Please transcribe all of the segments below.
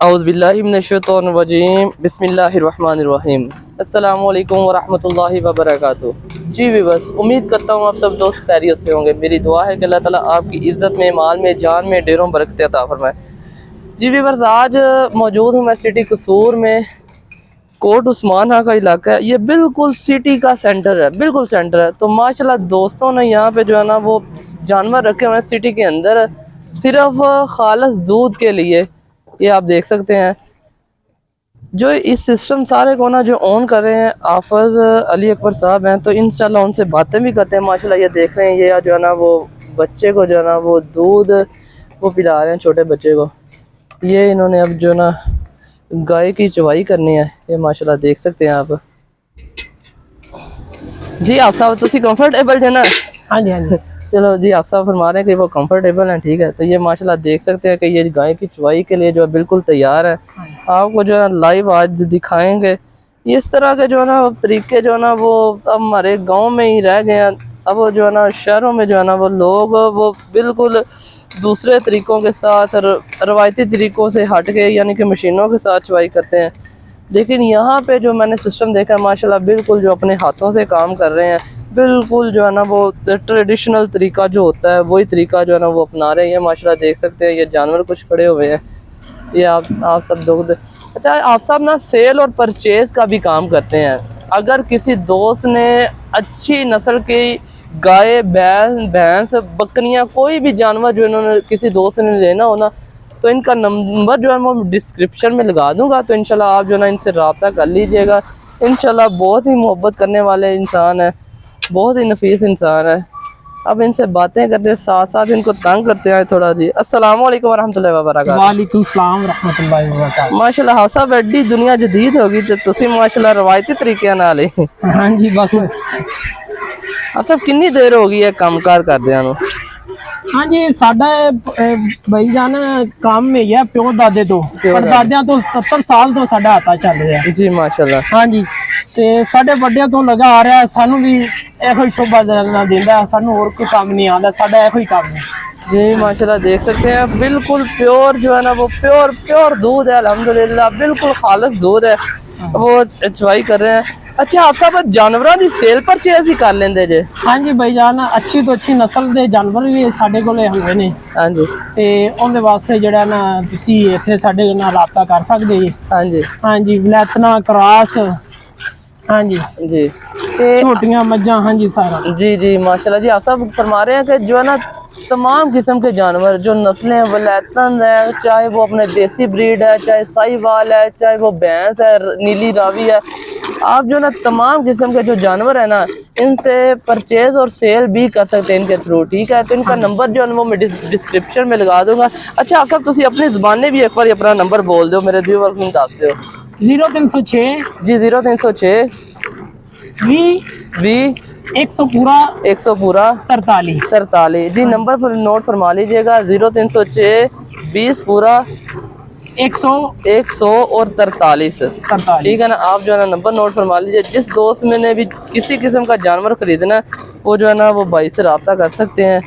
औज़ुबिल्लाहिमिनश्शैतानिर्रजीम बिस्मिल्लाहिर्रहमानिर्रहीम अस्सलामु अलैकुम वरहमतुल्लाहि वबरकातुहू। जी बस उम्मीद करता हूँ आप सब दोस्त खैरियत से होंगे। मेरी दुआ है कि अल्लाह ताला आपकी इज़्ज़त में, माल में, जान में ढेरों बरकत अता फरमाए। जी बस आज मौजूद हूँ मैं सिटी कसूर में। कोट उस्मान का इलाका है, ये बिल्कुल सिटी का सेंटर है, बिल्कुल सेंटर है। तो माशाल्लाह दोस्तों ने यहाँ पे जो है ना वो जानवर रखे हुए हैं सिटी के अंदर, सिर्फ खालिस दूध के लिए। ये आप देख सकते हैं जो इस सिस्टम सारे को ना जो ऑन कर रहे हैं हाफिज अली अकबर साहब हैं। तो इंशाल्लाह उनसे बातें भी करते हैं। माशाल्लाह ये देख रहे हैं, ये जो है ना वो बच्चे को जो है ना वो दूध वो पिला रहे हैं, छोटे बच्चे को। ये इन्होंने अब जो ना गाय की चवाई करनी है, ये माशाल्लाह देख सकते हैं आप। जी आप साहब तुसी कंफर्टेबल है ना? हाँ जी हाँ जी। चलो जी, आप साहब फरमा रहे हैं कि वो कंफर्टेबल हैं, ठीक है। तो ये माशाल्लाह देख सकते हैं कि ये गाय की चुवाई के लिए जो है बिल्कुल तैयार है। आपको जो है लाइव आज दिखाएंगे। इस तरह के जो है ना तरीके जो है ना वो अब हमारे गांव में ही रह गए हैं। अब वो जो है ना शहरों में जो है ना वो लोग वो बिल्कुल दूसरे तरीक़ों के साथ रवायती तरीक़ों से हट के यानी कि मशीनों के साथ चुवाई करते हैं। लेकिन यहाँ पे जो मैंने सिस्टम देखा माशाल्लाह बिल्कुल जो अपने हाथों से काम कर रहे हैं, बिल्कुल जो है ना वो ट्रेडिशनल तरीका जो होता है वही तरीका जो है ना वो अपना रहे हैं। माशाल्लाह देख सकते हैं ये जानवर कुछ खड़े हुए हैं। ये आप सब लोग अच्छा आप सब ना सेल और परचेज का भी काम करते हैं। अगर किसी दोस्त ने अच्छी नस्ल की गाय, भैंस, बकरियां, कोई भी जानवर जो इन्होंने किसी दोस्त ने लेना हो ना, तो इनका नंबर जो है मैं डिस्क्रिप्शन में लगा दूंगा। तो इंशाल्लाह आप जो है ना इनसे रब्ता कर लीजिएगा। इंशाल्लाह बहुत ही मोहब्बत करने वाले इंसान है, बहुत ही नफीस इंसान है। अब इनसे बातें करते साथ साथ इनको तंग करते हैं थोड़ा। जी अस्सलाम वालेकुम वरहमतुल्लाहि वबरकातुहू। वालेकुम सलाम रहमतुल्लाहि वबरकातुहू। माशाल्लाह हासा बड़ी दुनिया जदीद होगी तो तुसी माशाल्लाह रवायती तरीके नाल ही। हाँ जी बस अच्छा कितनी देर हो गई है कामकार करदियां नूं? हाँ जी साडा भाई जान काम में है प्यो दादे तो परदादियां तो 70 साल तो साडा आता चल रहा है जी माशाल्लाह। हाँ जी ते साडे बड़े तो लगा आ रहा है, सानू भी एहो ही शोभा देंदा, सानू और कोई काम नहीं आता, साडा एहो ही काम है। जी माशाल्लाह देख सकते हैं बिल्कुल प्योर जो है ना वो प्योर दूध है अल्हम्दुलिल्लाह, बिल्कुल खालिस दूध है। वो चवाई कर रहे हैं। अच्छा आप सब जानवरों की सेल परचेज ही कर लेंदे जे? हाँ जी भाई जान अच्छी तो अच्छी नस्ल के जानवर भी साडे कोले हुए ने। हाँ जी ते उनके वास्ते जड़ा ना तुसी इत्थे साडे नाल राबता कर सकदे जी। हाँ जी हाँ जी वलैतना क्रॉस हाँ जी जी छोटियां मज्जां हाँ जी सारा। जी जी माशाल्लाह। जी आप सब फरमा रहे हैं कि जो है ना तमाम किस्म के जानवर जो नस्लें वलैतन है, चाहे वो अपने देसी ब्रीड है, चाहे साहिवाल है, चाहे वो भैंस है, नीली रावी है, आप जो ना तमाम किस्म के जो जानवर है ना इनसे परचेज और सेल भी कर सकते हैं इनके थ्रू, ठीक है। तो इनका नंबर जो है वो मैं डिस्क्रिप्शन में लगा दूंगा। अच्छा आप सब तुसी अपनी ज़ुबान भी एक बार अपना नंबर बोल दो मेरे व्यूअर्स को दस दो। 0306 जी 0306 20 100 पूरा 100 पूरा 43 जी नंबर पर नोट फरमा लीजिएगा। 0306 20 पूरा 100 और 43 ठीक है ना। आप जो है ना नंबर नोट फरमा लीजिए। जिस दोस्त में ने भी किसी किस्म का जानवर खरीदना वो जो है ना वो भाई से रब्ता कर सकते हैं।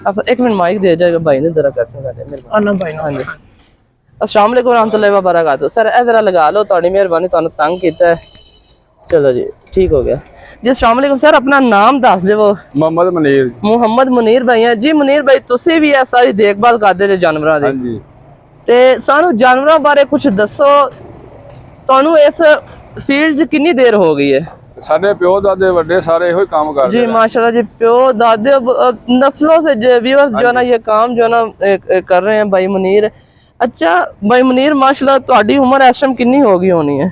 आप एक मिनट माइक दे जाएगा भाई ने जरा कर सकते। हाँ जी अस्सलाम वालेकुम रहमतुल्लाहि व बरकातहू। सर ए जरा लगा लो, थोड़ी मेहरबानी, तुहानू तंग किया है। चलो जी ठीक हो गया जी। अस्सलाम वालेकुम सर, अपना नाम दस दे। वो मोहम्मद मुनीर भाई हैं जी। मुनीर भाई तुसी भी ऐसा ही देखभाल करते जानवरों की ते सानू जानवरों बारे कुछ दसो। तुहानू इस फील्ड च कितनी देर हो गई है? साडे प्यो दादे वड्डे सारे इहो ही काम करते जी माशाल्लाह जी। प्यो दादे नस्लों से व्यूअर्स जो है ना ये काम जो है ना कर रहे हैं भाई मुनीर। अच्छा भाई मुनीर माशाल्लाह तुहाडी उम्र इस टाइम कितनी हो गई होनी है?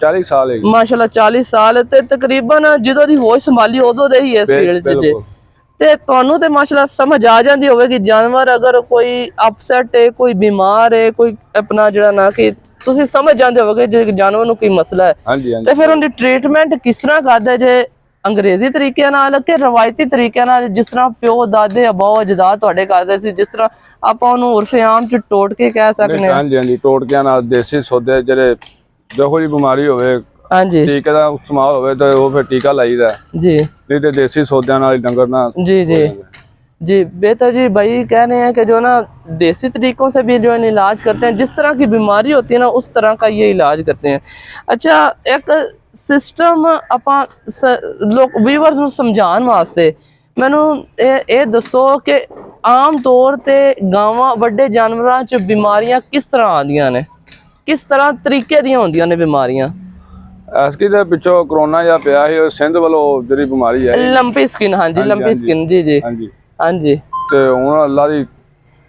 40 साल है माशाल्लाह 40 साल ते तकरीबन जो दी होश संभाली उदों दे ही इस फील्ड च ते तुहानू ते माशाल्लाह समझ आ जाती होगी कि जानवर अगर कोई अपसेट है, कोई बीमार है, कोई अपना जड़ा ना कि तुसी समझ जाते होगे जो जानवर कोई मसला है ते फिर उनकी ट्रीटमेंट किस तरह करदे जे? अंग्रेजी तरीके नाल के रवायती तरीके नाल जिस तरह प्यो दादे अबाओ अजदाद तुहाडे करदे सी, जिस तरह आपां ओनू उर्फे आम च टोटके कह सकने? हाँ जी हाँ जी टोटकियां नाल देसी सौदे जेडे देखो जी बीमारी होवे हाँ जी टीके दा इस्तेमाल होवे तो वो फिर टीका लाईदा जी, नहीं तो देसी सौदियां नाल डंगर ना। जी जी जी बेहतर जी। भाई कह रहे हैं कि जो ना देसी तरीक़ों से भी जो है इलाज करते हैं, जिस तरह की बीमारी होती है ना उस तरह का ये इलाज करते हैं। अच्छा, एक सिस्टम ਆਪਾਂ लोग व्यूअर्स ਨੂੰ ਸਮਝਾਉਣ ਵਾਸਤੇ ਮੈਨੂੰ ਇਹ ਦੱਸੋ ਕਿ ਆਮ ਤੌਰ ਤੇ ਗਾਵਾਂ ਵੱਡੇ ਜਾਨਵਰਾਂ 'ਚ ਬਿਮਾਰੀਆਂ ਕਿਸ ਤਰ੍ਹਾਂ ਆਉਂਦੀਆਂ ਨੇ, ਕਿਸ ਤਰ੍ਹਾਂ ਤਰੀਕੇ ਦੀਆਂ ਹੁੰਦੀਆਂ ਨੇ ਬਿਮਾਰੀਆਂ? ਐਸਕੀ ਦੇ ਪਿੱਛੋਂ ਕਰੋਨਾ ਜਾਂ ਪਿਆ ਸੀ ਸਿੰਧ ਵੱਲੋਂ ਜਿਹੜੀ ਬਿਮਾਰੀ ਹੈ ਲੰਪੀ ਸਕਿਨ। ਹਾਂਜੀ ਲੰਪੀ ਸਕਿਨ ਜੀ ਜੀ ਹਾਂਜੀ ਹਾਂਜੀ। ਤੇ ਹੁਣ ਅੱਲਾ ਦੀ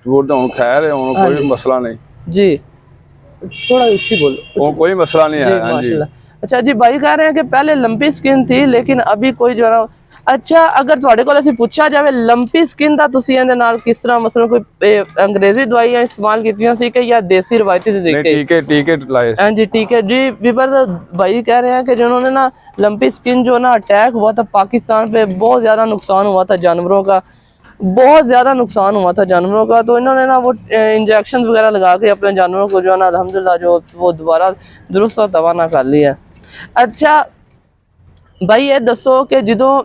ਸਬੂਤ ਹੁਣ ਖੈਰ ਹੈ, ਹੁਣ ਕੋਈ ਮਸਲਾ ਨਹੀਂ जी। थोड़ा ऊंची बोलो। ਹੁਣ ਕੋਈ ਮਸਲਾ नहीं जी है। हाँ जी माशाल्लाह। अच्छा जी, भाई कह रहे हैं कि पहले लंपी स्किन थी लेकिन अभी कोई जो है ना, अच्छा अगर ਤੁਹਾਡੇ ਕੋਲ ਅਸੀਂ ਪੁੱਛਿਆ ਜਾਵੇ ਲੰਪੀ ਸਕਿਨ ਦਾ ਤੁਸੀਂ ਇਹਦੇ ਨਾਲ ਕਿਸ ਤਰ੍ਹਾਂ ਮਸਲਾ ਕੋਈ ਅੰਗਰੇਜ਼ੀ ਦਵਾਈਆਂ ਇਸਤੇਮਾਲ ਕੀਤੀਆਂ ਸੀ ਕਿ ਜਾਂ ਦੇਸੀ ਰਵਾਇਤੀ नहीं ਤਰੀਕੇ? टीके लाए हाँ जी ठीक है जी। विपर भाई कह रहे हैं कि जिन्होंने ना लंपी स्किन जो ना अटैक हुआ था पाकिस्तान पे, बहुत ज़्यादा नुकसान हुआ था जानवरों का, बहुत ज़्यादा नुकसान हुआ था जानवरों का। तो इन्होंने ना वो इंजेक्शन वगैरह लगा के अपने जानवरों को जो है ना अल्हम्दुलिल्लाह जो वो दोबारा दुरुस्त और तवाना कर लिया। अच्छा भाई ये दसो कि जो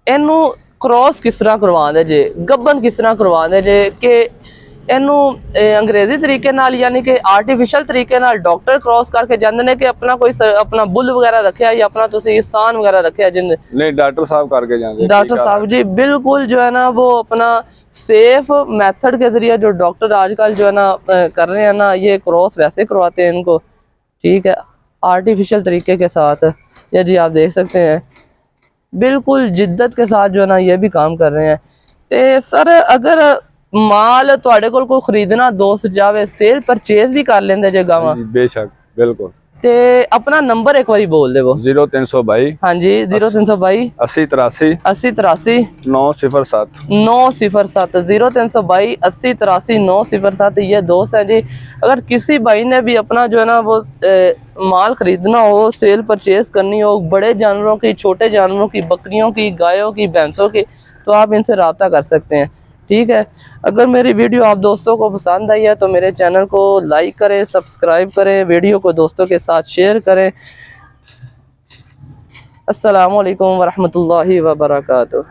इनू क्रॉस किस तरह करवाते जे, गब्बन किस तरह करवाते जे कि इनू अंग्रेजी तरीके नाल यानी कि आर्टिफिशियल तरीके नाल डॉक्टर क्रॉस करके जाते हैं कि अपना कोई अपना बुल वगैरह रखे या अपना तुसी सान वगैरह रखे जिन? नहीं डॉक्टर साहब करके जाते। डॉक्टर साहब जी बिल्कुल जो है ना वो अपना सेफ मेथड के जरिए जो डॉक्टर आजकल जो है ना कर रहे हैं ना, ये क्रॉस वैसे करवाते हैं इनको, ठीक है, आर्टिफिशियल तरीके के साथ। या जी आप देख सकते हैं बिल्कुल जिद्दत के साथ जो है ना ये भी काम कर रहे हैं। तो सर अगर माल ਤੁਹਾਡੇ ਕੋਲ ਕੋਈ ਖਰੀਦਣਾ ਦੋਸਤ ਜਾਵੇ सेल परचेज भी कर लेंदे जे गावां? बेशक बिल्कुल। ते अपना नंबर एक बारी बोल दे वो। 0322 हाँ जी 0322 80 83 80 83 907 907 0322 80 83 907। ये दोस्त है जी। अगर किसी भाई ने भी अपना जो है ना वो माल खरीदना हो, सेल परचेज करनी हो, बड़े जानवरों की, छोटे जानवरों की, बकरियों की, गायों की, भैंसों की, तो आप इनसे रब्ता कर सकते हैं, ठीक है। अगर मेरी वीडियो आप दोस्तों को पसंद आई है तो मेरे चैनल को लाइक करें, सब्सक्राइब करें, वीडियो को दोस्तों के साथ शेयर करें। अस्सलामु अलैकुम वरहमतुल्लाहि वबरकातुह।